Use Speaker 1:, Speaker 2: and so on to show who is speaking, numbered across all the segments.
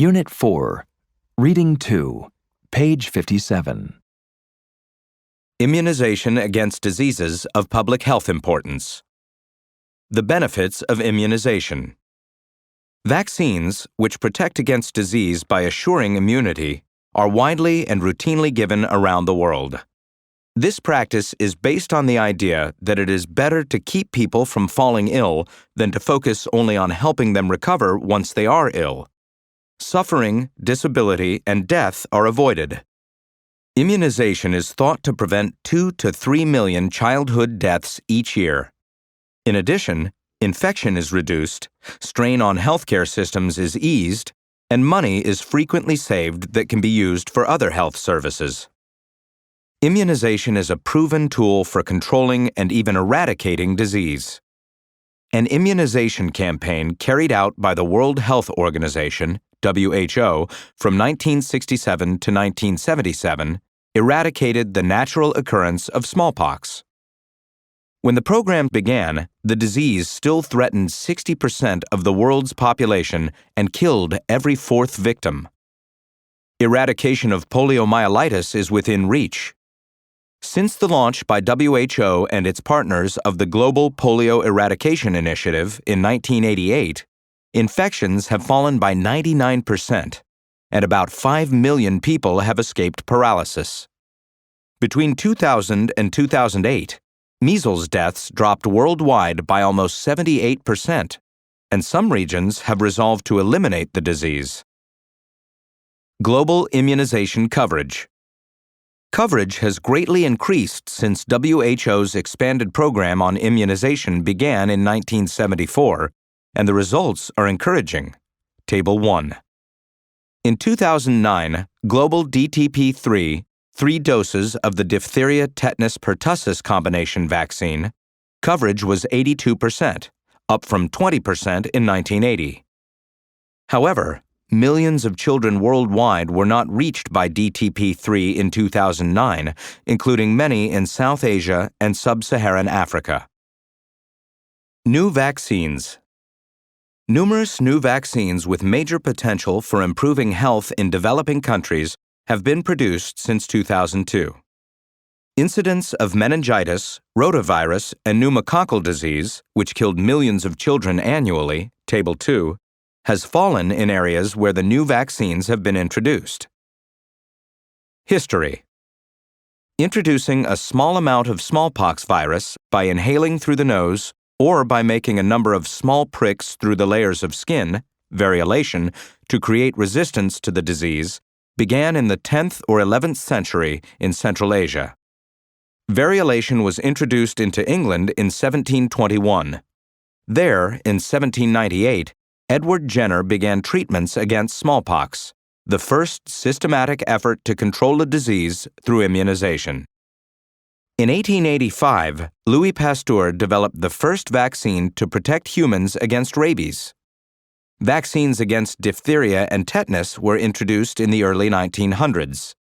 Speaker 1: Unit 4, Reading 2, page 57.
Speaker 2: Immunization against diseases of public health importance. The benefits of immunization. Vaccines, which protect against disease by assuring immunity, are widely and routinely given around the world. This practice is based on the idea that it is better to keep people from falling ill than to focus only on helping them recover once they are ill. Suffering, disability, and death are avoided. Immunization is thought to prevent 2 to 3 million childhood deaths each year. In addition, infection is reduced, strain on healthcare systems is eased, and money is frequently saved that can be used for other health services. Immunization is a proven tool for controlling and even eradicating disease. An immunization campaign carried out by the World Health Organization, WHO, from 1967 to 1977 eradicated the natural occurrence of smallpox. When the program began, the disease still threatened 60% of the world's population and killed every fourth victim. Eradication of poliomyelitis is within reach. Since the launch by WHO and its partners of the Global Polio Eradication Initiative in 1988, infections have fallen by 99%, and about 5 million people have escaped paralysis. Between 2000 and 2008, measles deaths dropped worldwide by almost 78%, and some regions have resolved to eliminate the disease. Global immunization coverage. Coverage has greatly increased since WHO's expanded program on immunization began in 1974, and the results are encouraging. Table 1. In 2009, global DTP3, 3 doses of the diphtheria tetanus pertussis combination vaccine, coverage was 82%, up from 20% in 1980. However, millions of children worldwide were not reached by DTP3 in 2009, including many in South Asia and Sub-Saharan Africa. New vaccines. Numerous new vaccines with major potential for improving health in developing countries have been produced since 2002. Incidence of meningitis, rotavirus, and pneumococcal disease, which killed millions of children annually, Table 2, has fallen in areas where the new vaccines have been introduced. History. Introducing a small amount of smallpox virus by inhaling through the nose or by making a number of small pricks through the layers of skin, variolation, to create resistance to the disease, began in the 10th or 11th century in Central Asia. Variolation was introduced into England in 1721. There, in 1798, Edward Jenner began treatments against smallpox, the first systematic effort to control the disease through immunization. In 1885, Louis Pasteur developed the first vaccine to protect humans against rabies. Vaccines against diphtheria and tetanus were introduced in the early 1900s.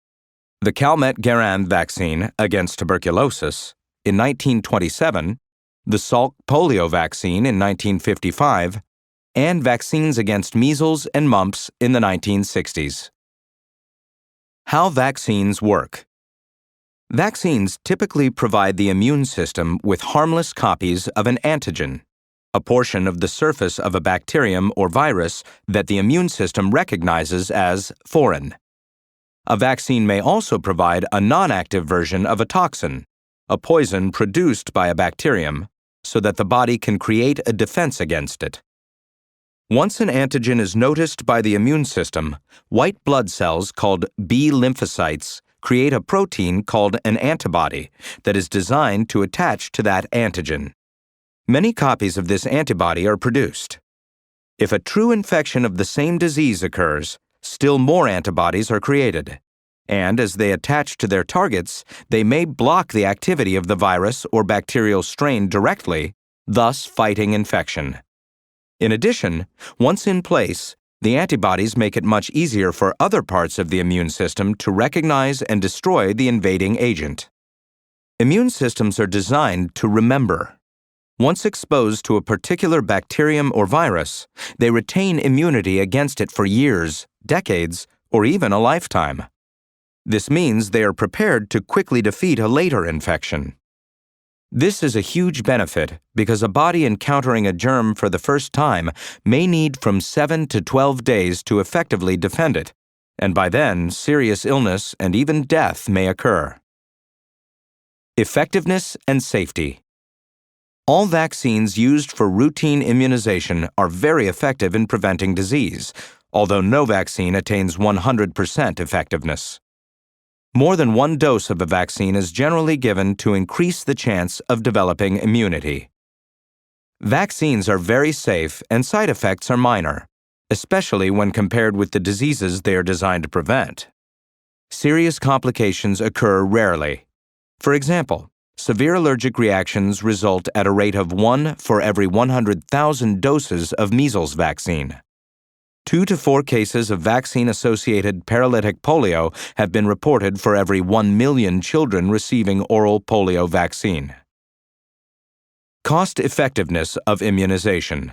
Speaker 2: The Calmette-Guerin vaccine against tuberculosis in 1927, the Salk polio vaccine in 1955, and vaccines against measles and mumps in the 1960s. How vaccines work. Vaccines typically provide the immune system with harmless copies of an antigen, a portion of the surface of a bacterium or virus that the immune system recognizes as foreign. A vaccine may also provide a non-active version of a toxin, a poison produced by a bacterium, so that the body can create a defense against it. Once an antigen is noticed by the immune system, white blood cells called B lymphocytes create a protein called an antibody that is designed to attach to that antigen. Many copies of this antibody are produced. If a true infection of the same disease occurs, still more antibodies are created, and as they attach to their targets, they may block the activity of the virus or bacterial strain directly, thus fighting infection. In addition, once in place, the antibodies make it much easier for other parts of the immune system to recognize and destroy the invading agent. Immune systems are designed to remember. Once exposed to a particular bacterium or virus, they retain immunity against it for years, decades, or even a lifetime. This means they are prepared to quickly defeat a later infection. This is a huge benefit because a body encountering a germ for the first time may need from 7 to 12 days to effectively defend it, and by then, serious illness and even death may occur. Effectiveness and safety. All vaccines used for routine immunization are very effective in preventing disease, although no vaccine attains 100% effectiveness. More than one dose of a vaccine is generally given to increase the chance of developing immunity. Vaccines are very safe and side effects are minor, especially when compared with the diseases they are designed to prevent. Serious complications occur rarely. For example, severe allergic reactions result at a rate of 1 for every 100,000 doses of measles vaccine. 2 to 4 cases of vaccine-associated paralytic polio have been reported for every 1 million children receiving oral polio vaccine. Cost-effectiveness of immunization.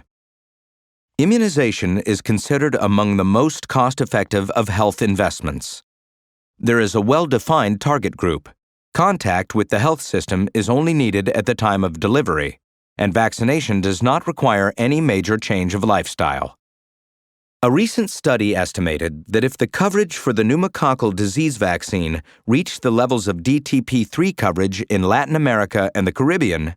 Speaker 2: Immunization is considered among the most cost-effective of health investments. There is a well-defined target group. Contact with the health system is only needed at the time of delivery, and vaccination does not require any major change of lifestyle. A recent study estimated that if the coverage for the pneumococcal disease vaccine reached the levels of DTP3 coverage in Latin America and the Caribbean,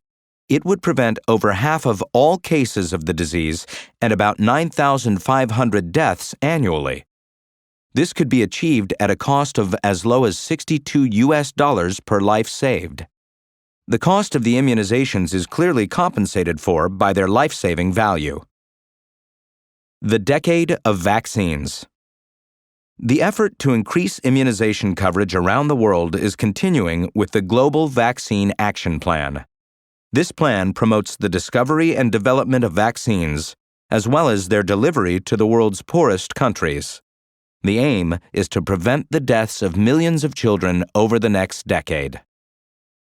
Speaker 2: it would prevent over half of all cases of the disease and about 9,500 deaths annually. This could be achieved at a cost of as low as $62 per life saved. The cost of the immunizations is clearly compensated for by their life-saving value. The Decade of Vaccines. The effort to increase immunization coverage around the world is continuing with the Global Vaccine Action Plan. This plan promotes the discovery and development of vaccines, as well as their delivery to the world's poorest countries. The aim is to prevent the deaths of millions of children over the next decade.